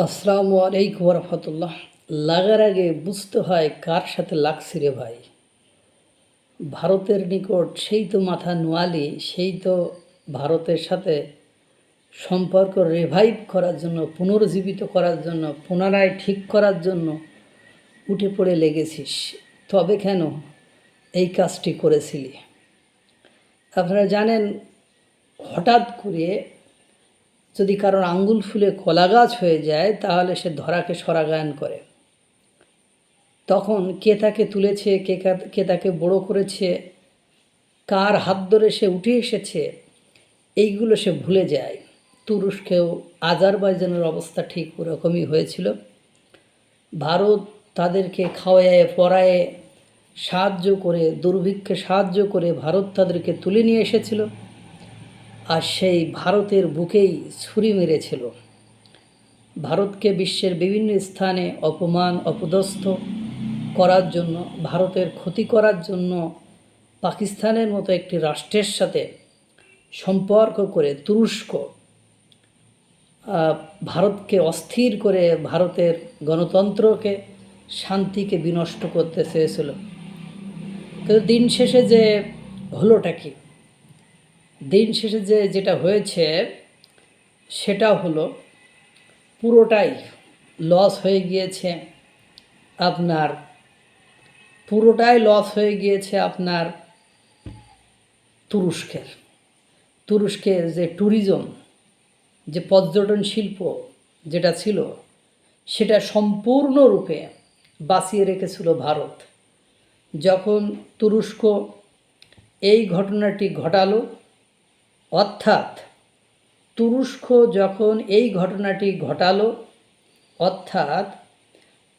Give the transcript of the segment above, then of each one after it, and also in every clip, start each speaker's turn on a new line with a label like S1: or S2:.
S1: আসসালামু আলাইকুম রহমতুল্লাহ। লাগার আগে বুঝতে হয় কার সাথে লাগছি রে ভাই। ভারতের নিকট সেই তো মাথা নোয়ালি, সেই তো ভারতের সাথে সম্পর্ক রিভাইভ করার জন্য, পুনর্জীবিত করার জন্য, পুনরায় ঠিক করার জন্য উঠে পড়ে লেগেছিস। তবে কেন এই কাজটি করেছিলি? আপনারা জানেন, হঠাৎ করে যদি কারোর আঙ্গুল ফুলে কলা গাছ হয়ে যায় তাহলে সে ধরাকে সরাগায়ন করে। তখন কে তাকে তুলেছে, কে তাকে বড় করেছে, কার হাত ধরে সে উঠে এসেছে, এইগুলো সে ভুলে যায়। তুরস্কেও আজারবাইজানের অবস্থা ঠিক ওরকমই হয়েছিল। ভারত তাদেরকে খাওয়ায় পরায়ে সাহায্য করে, দুর্ভিক্ষে সাহায্য করে ভারত তাদেরকে তুলে নিয়ে এসেছিল, আর সেই ভারতের বুকেই ছুরি মেরেছিল। ভারতকে বিশ্বের বিভিন্ন স্থানে অপমান অপদস্থ করার জন্য, ভারতের ক্ষতি করার জন্য পাকিস্তানের মতো একটি রাষ্ট্রের সাথে সম্পর্ক করে তুরস্ক ভারতকে অস্থির করে ভারতের গণতন্ত্রকে, শান্তিকে বিনষ্ট করতে চেয়েছিল। কিন্তু দিন শেষে যে হলোটা কি? দিন শেষে যেটা হয়েছে সেটা হলো পুরোটাই লস হয়ে গিয়েছে আপনার, আপনার তুরস্কের যে ট্যুরিজম, যে পর্যটন শিল্প যেটা ছিল, সেটা সম্পূর্ণরূপে বাঁচিয়ে রেখেছিল ভারত। যখন তুরস্ক এই ঘটনাটি ঘটালো, অর্থাৎ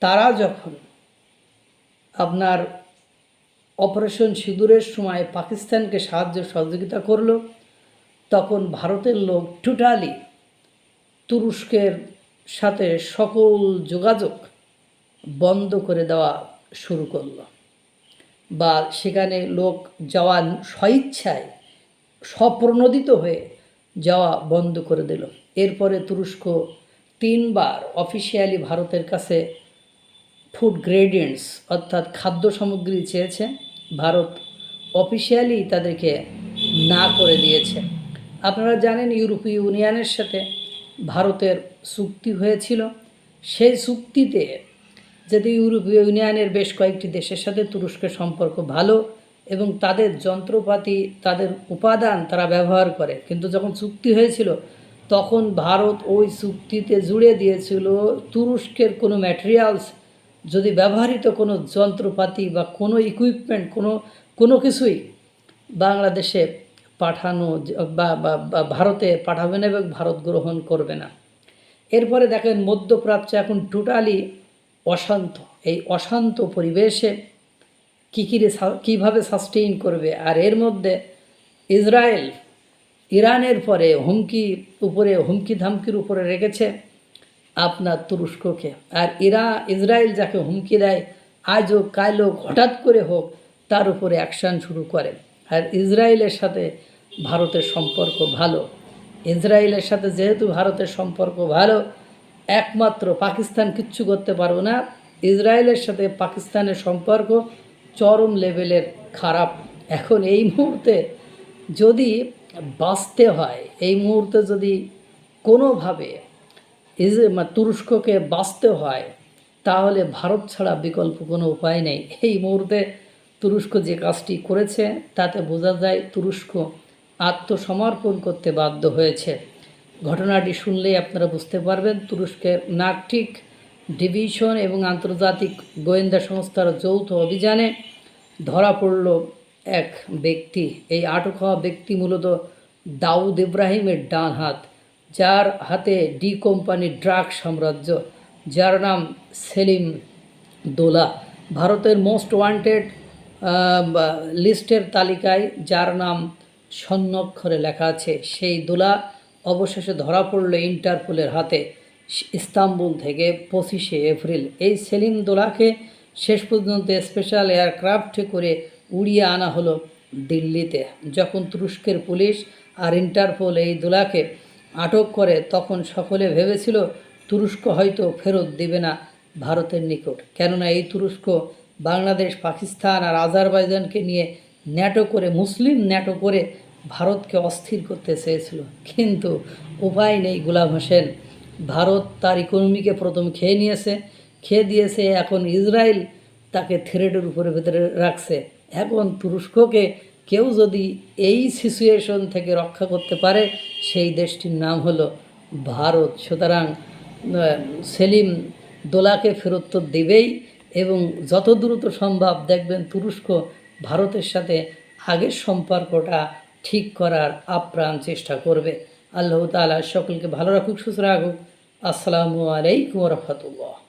S1: তারা যখন আপনার অপারেশন সিঁদুরের সময় পাকিস্তানকে সাহায্য সহযোগিতা করলো, তখন ভারতের লোক টোটালি তুরস্কের সাথে সকল যোগাযোগ বন্ধ করে দেওয়া শুরু করলো, বা সেখানে লোক যাওয়া স্বইচ্ছায় স্বপ্রণোদিত হয়ে যাওয়া বন্ধ করে দিল। এরপরে তুরস্ক 3 বার অফিসিয়ালি ভারতের কাছে ফুড গ্রেডিয়েন্টস অর্থাৎ খাদ্য সামগ্রী চেয়েছে। ভারত অফিসিয়ালি তাদেরকে না করে দিয়েছে। আপনারা জানেন, ইউরোপীয় ইউনিয়নের সাথে ভারতের চুক্তি হয়েছিল। সেই চুক্তিতে যদি ইউরোপীয় ইউনিয়নের বেশ কয়েকটি দেশের সাথে তুরস্কের সম্পর্ক ভালো এবং তাদের যন্ত্রপাতি, তাদের উপাদান তারা ব্যবহার করে, কিন্তু যখন চুক্তি হয়েছিল তখন ভারত ওই চুক্তিতে জুড়ে দিয়েছিল তুরস্কের কোনো ম্যাটেরিয়ালস, যদি ব্যবহৃত কোনো যন্ত্রপাতি বা কোনো ইকুইপমেন্ট, কোনো কিছুই বাংলাদেশে পাঠানো বা ভারতে পাঠাবে না এবং ভারত গ্রহণ করবে না। এরপরে দেখেন, মধ্যপ্রাচ্য এখন টোটালি অশান্ত। এই অশান্ত পরিবেশে কীভাবে সাস্টেইন করবে? আর এর মধ্যে ইসরায়েল ইরানের পরে হুমকি ধামকির উপরে রেখেছে আপনার তুরস্ককে। আর ইসরায়েল যাকে হুমকি দেয়, আজ হোক কাল হোক হঠাৎ করে হোক তার উপরে অ্যাকশান শুরু করে। আর ইসরায়েলের সাথে ভারতের সম্পর্ক ভালো। ইসরায়েলের সাথে যেহেতু ভারতের সম্পর্ক ভালো, একমাত্র পাকিস্তান কিচ্ছু করতে পারবে না। ইসরায়েলের সাথে পাকিস্তানের সম্পর্ক চরম লেভেলের খারাপ। এখন এই মুহূর্তে যদি বাঁচতে হয়, এই মুহূর্তে যদি কোনোভাবে তুরস্ককে বাঁচতে হয়, তাহলে ভারত ছাড়া বিকল্প কোনো উপায় নেই। এই মুহূর্তে তুরস্ক যে কাজটি করেছে তাতে বোঝা যায় তুরস্ক আত্মসমর্পণ করতে বাধ্য হয়েছে। ঘটনাটি শুনলেই আপনারা বুঝতে পারবেন। তুরস্কের নার্কটিক ডিভিশন এবং আন্তর্জাতিক গোয়েন্দা সংস্থার যৌথ অভিযানে ধরা পড়ল এক ব্যক্তি। এই আটক হওয়া ব্যক্তি মূলত দাউদ ইব্রাহিমের ডান হাত, যার হাতে ডি কোম্পানির ড্রাগ সাম্রাজ্য, যার নাম সেলিম দোলা। ভারতের মোস্ট ওয়ান্টেড লিস্টের তালিকায় যার নাম স্বর্ণাক্ষরে লেখা আছে, সেই দোলা অবশেষে ধরা পড়ল ইন্টারপোলের হাতে ইস্তাম্বুল থেকে 25শে এপ্রিল। এই সেলিম দোলাকে শেষ পর্যন্ত স্পেশাল এয়ারক্রাফটে করে উড়িয়ে আনা হলো দিল্লিতে। যখন তুরস্কের পুলিশ আর ইন্টারপোল এই দোলাকে আটক করে, তখন সকলে ভেবেছিল তুরস্ক হয়তো ফেরত দেবে না ভারতের নিকট, কেননা এই তুরস্ক বাংলাদেশ, পাকিস্তান আর আজারবাইজানকে নিয়ে ন্যাটো করে, মুসলিম ন্যাটো করে ভারতকে অস্থির করতে চেয়েছিল। কিন্তু উপায় নেই গোলাম হোসেন, ভারত তার ইকোনমিকে প্রথম খেয়ে দিয়েছে। এখন ইসরায়েল তাকে থ্রেডের উপরে ভেতরে রাখছে। এখন তুরস্ককে কেউ যদি এই সিচুয়েশন থেকে রক্ষা করতে পারে, সেই দেশটির নাম হলো ভারত। সুতরাং সেলিম দোলাকে ফেরত তো দেবেই, এবং যত দ্রুত সম্ভব দেখবেন তুরস্ক ভারতের সাথে আগের সম্পর্কটা ঠিক করার আপ্রাণ চেষ্টা করবে। আল্লাহ তাআলা সকলকে ভালো রাখুক, সুস্থ রাখুক। আসসালামু আলাইকুম রহমতুল্লাহ।